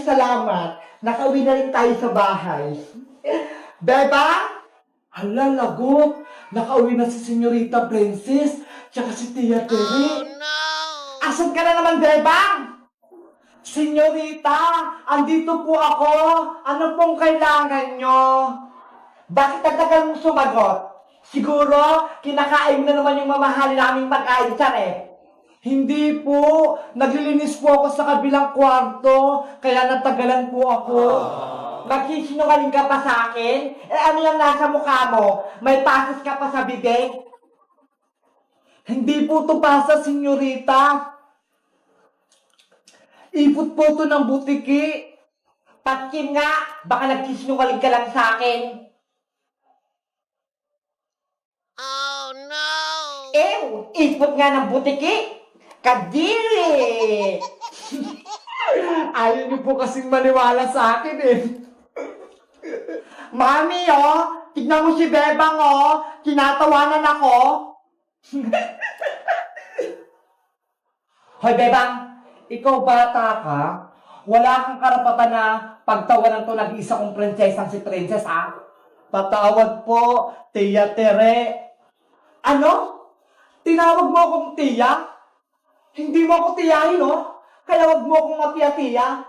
salamat. Nakauwi na rin tayo sa bahay. Beba? Hala, lagot. Nakauwi na si Senyorita Princess, tsaka si Tia Tere. Asan ka na naman, Bebang? Senyorita, andito po ako. Ano pong kailangan nyo? Bakit ang tagal mong sumagot? Siguro, kinakain na naman yung mamahalin naming pagkain dyan eh. Hindi po. Naglilinis po ako sa kabilang kwarto, kaya natagalan po ako. Magsisinungaling ka pa sa akin? Eh ano yung nasa mukha mo? May pasos ka pa sa bibig? Hindi po to pasa, senyorita. Ipot po to ng butiki. Patkin nga, baka nagsisinungaling ka lang sa akin. Ew! Ipot nga ng butiki! Kadiri! Ayaw niyo po kasing maniwala sa akin eh. Mami, oh! Tignan mo si Bebang, oh! Tinatawanan ako! Hoy, Bebang! Ikaw bata ka, wala kang karapatan na pagtawanan to nag-iisa kong prinsesang si Princess, ha? Patawad po, Tia Tere. Ano? Tinawag mo akong Tia? Hindi mo ako tiyahin, no? Kaya wag mo akong matiya-tiya.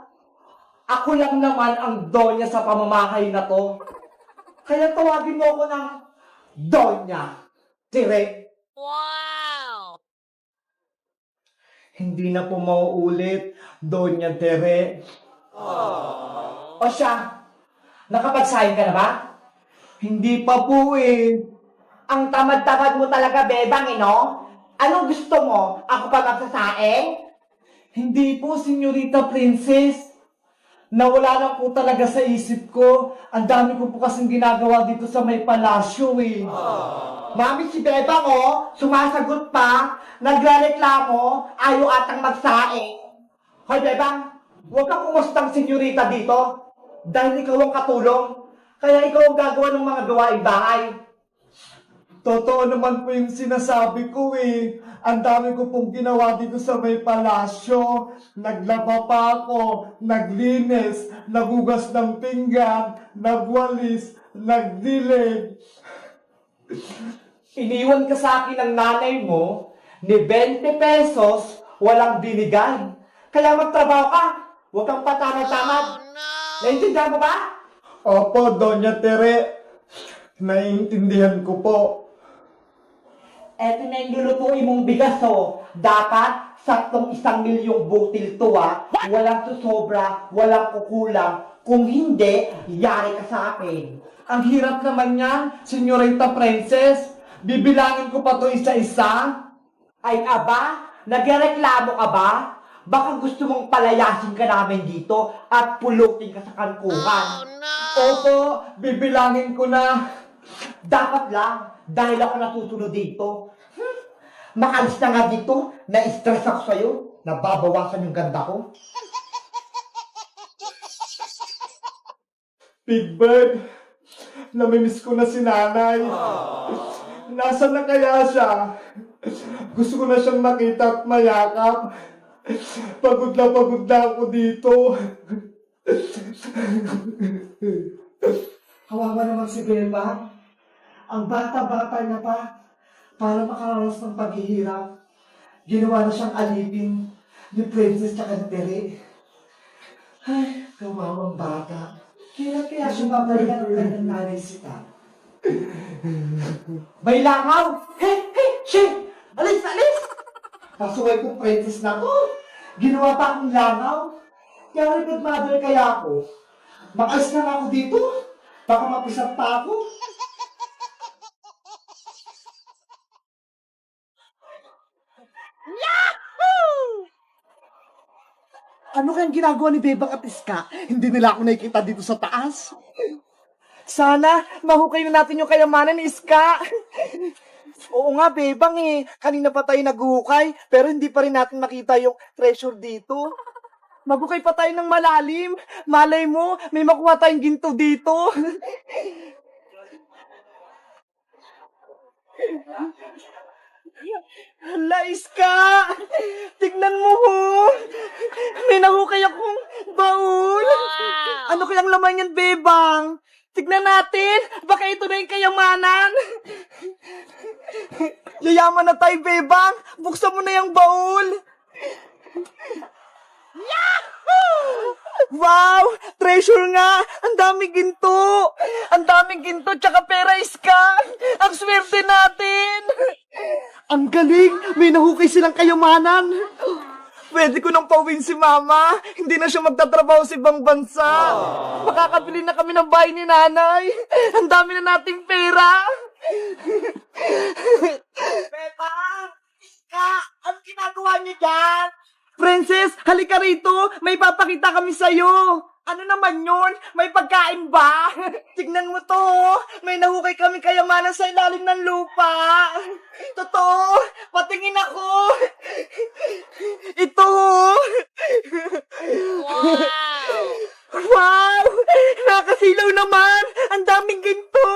Ako lang naman ang donya sa pamamahay na to. Kaya tawagin mo ako ng Donya Tere. Hindi na po mauulit, Donya Tere. O siya, nakapagsahin ka na ba? Hindi pa po eh. Ang tamad-tamad mo talaga, Bebang, no? Anong gusto mo? Ako pa magsasaing? Hindi po, Senyorita Princess. Nawala na po talaga sa isip ko. Ang dami ko po kasing ginagawa dito sa may palasyo eh. Mami, si Bebang, sumasagot pa, nagrereklamo, ayaw atang magsaing. Hoy, Bebang, huwag kang umustang senyorita dito. Dahil ikaw ang katulong. Kaya ikaw ang gagawa ng mga gawaing bahay. Totoo naman po yung sinasabi ko eh. Ang dami ko pong ginawa dito sa may palasyo. Naglaba pa ako, naglinis, nagugas ng pinggan, nagwalis, nagdilig. Iniwan ka sa akin ng nanay mo ni 20 pesos, walang binigay. Kaya magtrabaho ka. Huwag kang patamad-tamad. Naintindihan mo ba? Opo, Doña Tere. Naiintindihan ko po. Eto na yung lulutuin mong bigas, Dapat, saktong 1,000,000 butil to, Walang susobra, walang kukulang. Kung hindi, yari ka sa akin. Ang hirap naman yan, Senyorita Princess. Bibilangin ko pa to isa-isa. Ay, aba, nagreklamo ka ba? Baka gusto mong palayasin ka namin dito at pulutin ka sa kankuhan. Opo, bibilangin ko na. Dapat lang, dahil ako natutunod dito. Makalis na nga dito, na-stress ako sa'yo. Nababawasan yung ganda ko. Big Bird, namimiss ko na si nanay. Nasaan na kaya siya? Gusto ko na siyang makita at mayakap. Pagod na ako dito. Kawawa naman si Beba. Ang bata-bata niya pa para makaranas ng paghihirap. Ginawa na siyang alipin ni Princess tsaka ni Tere. Ay, kawawang bata. Kaya siya babalikan ng kanyang nanay sita. May langaw! Hey! Shit! Alis! Pasuway ko Princess na ko. Ginawa pa akong langaw. Kaya repot mother kaya ako. Makalis na nga ako dito. Baka mapisap pa ako. Ano kayang ginagawa ni Bebang at Iska? Hindi nila ako nakikita dito sa taas. Sana, mahukay na natin yung kayamanan ni Iska. Oo nga, Bebang eh. Kanina pa tayo naghuhukay, pero hindi pa rin natin makita yung treasure dito. Maghukay pa tayo ng malalim. Malay mo, may makuha tayong ginto dito. Hala, Iska! Tignan mo ho! May nahukay akong baul! Ano kayang laman yan, Bebang? Tignan natin! Baka ito na yung kayamanan! Yayaman na tayo, Bebang! Buksan mo na yung baul! Wow! Treasure nga! Ang daming ginto! Ang daming ginto tsaka pera, Iska! Ang swerte natin! Ang galing! May nahukay silang kayamanan! Pwede ko nang pauwiin si Mama. Hindi na siya magtatrabaho sa ibang bansa. Makakabili na kami ng bahay ni Nanay. Ang dami na nating pera. Beba! Iska! Ang ginagawa niyo dyan? Princess, halika rito. May papakita kami sa'yo. Ano naman yun? May pagkain ba? Tignan mo to. May nahukay kami kayamanan sa ilalim ng lupa. Totoo. Patingin ako. Ito. Wow! Nakasilaw naman! Ang daming ginto!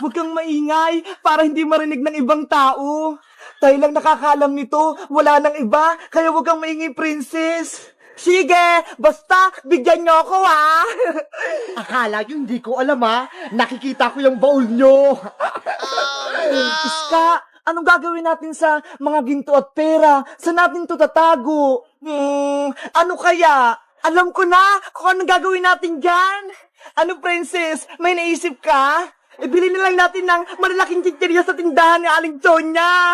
Huwag kang maingay para hindi marinig ng ibang tao. Tayo lang nakakaalam nito. Wala nang iba. Kaya huwag kang maingay, Princess. Sige, basta bigyan niyo ako, ha? Akala niyo hindi ko alam, ha? Nakikita ko yung baul niyo. Iska, anong gagawin natin sa mga ginto at pera? Saan natin to tatago? Ano kaya? Alam ko na kung anong gagawin natin dyan. Ano, Princess? May naisip ka? Ibili na lang natin ng malalaking chichirya sa tindahan ni Aling Sonia.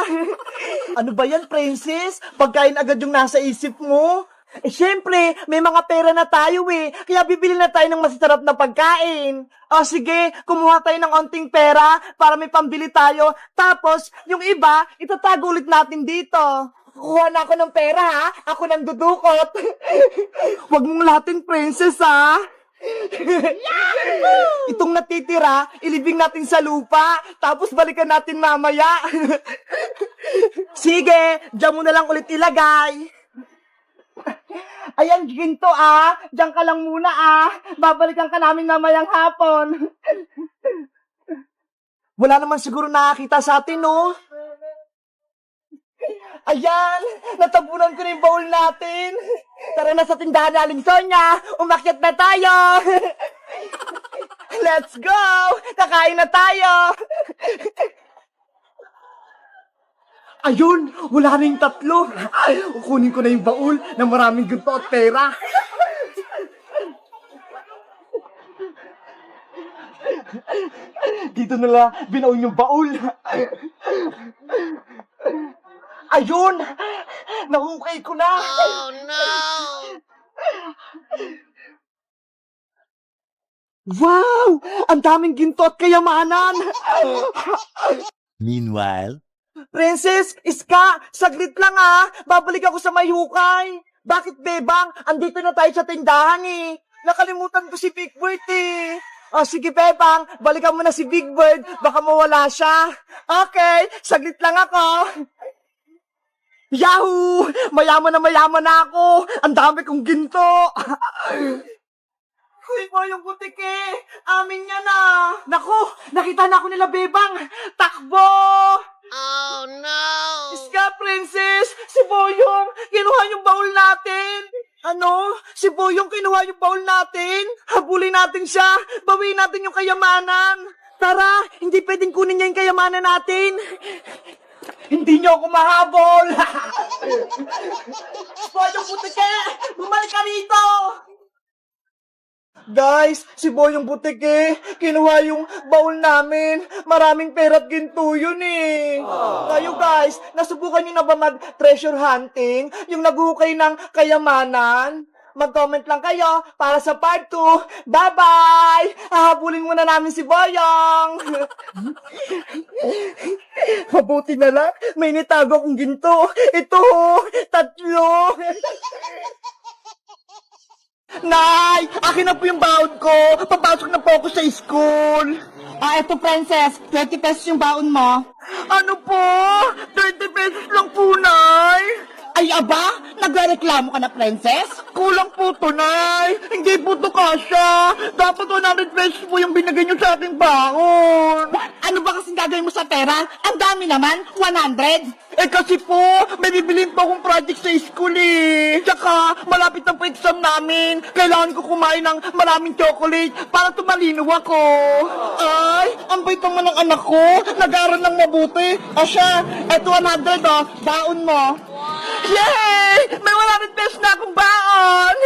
Ano ba yan, Princess? Pagkain agad yung nasa isip mo? Syempre, may mga pera na tayo kaya bibili na tayo ng masasarap na pagkain. Sige, kumuha tayo ng onting pera para may pambili tayo. Tapos, yung iba, itatago ulit natin dito. Kuha na ako ng pera, ha? Ako nang dudukot. Huwag mong lahatin, Princess, ha? Itong natitira, ilibing natin sa lupa, tapos balikan natin mamaya. Sige, dyan mo na lang ulit ilagay. Ayan, ginto, Diyan ka lang muna, Babalikan ka namin mamayang hapon. Wala naman siguro nakakita sa atin, no? Ayan, natabunan ko na yung baul natin. Tara na sa tindahan ni Aling Sonia. Umakyat na tayo. Let's go! Kakain na tayo. Ayun, wala na yung tatlo. Kukunin ko na yung baul na maraming ginto at pera. Dito nila binaon yung baul. Ayun! Nahukay ko na! Oh, no! Wow! Ang daming ginto at kayamanan! Meanwhile, Princess, Iska, saglit lang babalik ako sa may hukay. Bakit, Bebang? Andito na tayo sa tindahan Nakalimutan ko si Big Bird sige, Bebang, balikan mo na si Big Bird, baka mawala siya. Okay, saglit lang ako. Yahoo! Mayaman na ako! Ang dami kong ginto! Uy, Boyong Butike! Amin yan Naku! Nakita na ako nila, Bebang! Takbo! Oh, no! Iska, Princess! Si Boyong! Kinuha yung baul natin! Ano? Si Boyong kinuha yung baul natin? Habulin natin siya! Bawiin natin yung kayamanan! Tara! Hindi pwedeng kunin niya yung kayamanan natin! Hindi niyo ako mahabol! Boyong Butike! Bumalik ka rito! Guys, si Boyong Butike, kinuha yung baul namin. Maraming pera at ginto yun Kayo guys, nasubukan niyo na ba mag-treasure hunting? Yung naghukay ng kayamanan? Mag-comment lang kayo para sa part 2. Bye-bye! Hahabulin muna namin si Boyong! Mabuti na lang, may nitago akong ginto. Ito, 3. Nay! Akin na po yung baon ko! Papasok na po ako sa school! Eto, Princess. 20 pesos yung baon mo. Ano po? 20 pesos lang po, Nay! Ay aba, nagrereklamo ka na, princess? Kulang po to, Nay. Hindi po to kasya. Dapat 100 pesos po yung binigay niyo sa aking baon. Ano ba kasing gagawin mo sa pera? Ang dami naman, 100. Eh kasi po, may bibilin po akong project sa school eh. Tsaka, malapit na po exam namin. Kailangan ko kumain ng maraming chocolate para tumalino ako. Ay, ang bait naman ng anak ko. Nag-aaral ng mabuti. O siya, eto 100 oh, baon mo. Yay! May 100 pesos na akong baon!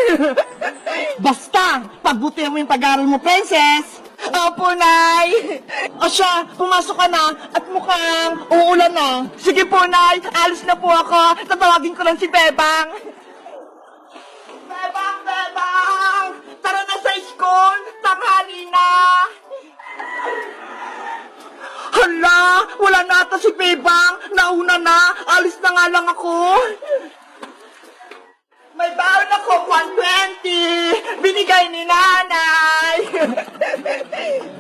Basta, pagbutihan mo yung pag-aaral mo, princess. Opo, Nay. O siya, pumasok ka na at mukhang uulan na. Sige po, Nay. Alis na po ako. Tatawagin ko lang si Bebang. Bebang, Bebang! Tara na sa school! Tanghali na! Hala! Wala na ata si Bebang! Nauna na! Alis na nga lang ako! May baon ako, 120! Binigay ni nanay!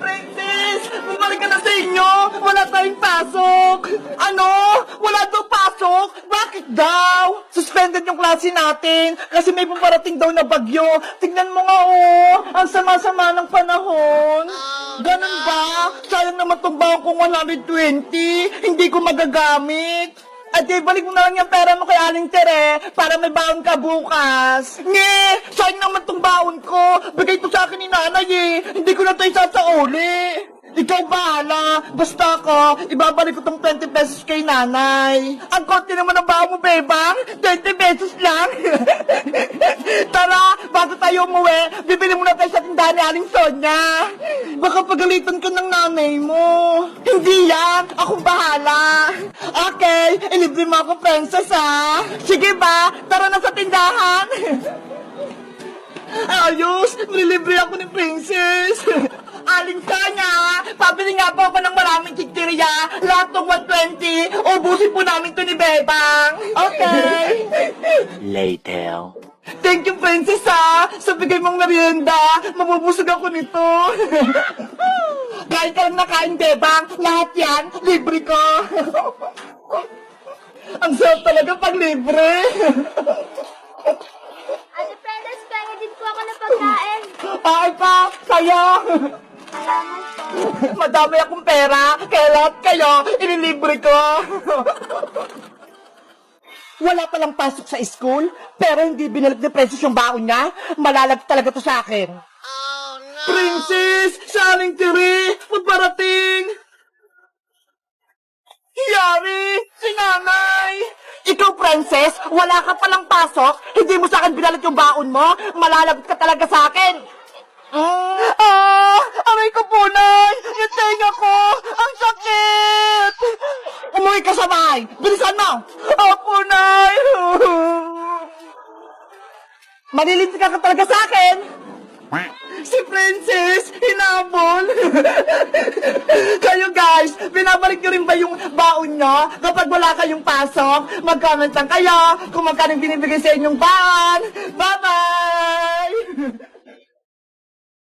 Princess! Bumalik ka na sa inyo! Wala tayong pasok! Ano? Wala daw pasok? Bakit daw? Suspended yung klase natin kasi may pumarating daw na bagyo. Tignan mo nga oh! Ang sama-sama ng panahon! Ganun ba? Sayang naman tong baon kong 120. Hindi ko magagamit. Ate, balik mo na lang yung pera mo kay Aling Tere para may baon ka bukas. Nge! Sayang naman tong baon ko. Bigay to sa akin ni nanay eh. Hindi ko na tayo sasauli. Ikaw bahala. Basta ako, ibabalik ko tong 20 pesos kay nanay. Ang konti naman ang baon mo, Bebang. 20 pesos lang. Tara, bago tayo umuwi, bibili muna tayo sa tindahan ni Aling Sonia. Baka pagalitan ka ng nanay mo. Hindi yan. Ako bahala. Okay, ilibre mo ako, princess, ha? Sige ba? Tara na sa tindahan. Ayos, nililibre ako ni princess. Aling Sonia, pabili nga po ako ng maraming chichirya. Lahat ng 120, ubusin po namin to ni Bebang. Okay. Later. Thank you, princess, ha? Sa bigay mong merienda, mabubusog ako nito. Kain ka lang na kain, Bebang. Lahat yan, libre ko. Ang sarap talaga pag libre. Ate Princess, kaya din po ako ng pagkain. Ay pa, kayo. Salamat po. Madami akong pera, kaya lahat kayo, inilibre ko. Wala palang pasok sa school, pero hindi binalik ni Princess yung baon niya. Malalag talaga to sa akin. Oh, no! Princess! Sa Aling Tiri! Magparating! Yari! Si nanay! Ikaw, Princess, wala ka palang pasok, hindi mo sa akin binalik yung baon mo, malalagot ka talaga sa akin. Aray ko po, Nay! Yung tenga ko! Ang sakit! Umuwi ka sa bahay! Bilisan mo! Opo, Nay! Maliliti ka talaga sa akin! Si Princess, hinabol! Kayo guys, binabalik nyo rin ba yung baon nyo kapag wala kayong pasok? Mag-comment lang kayo kung magkano binibigay sa inyong baon! Bye-bye!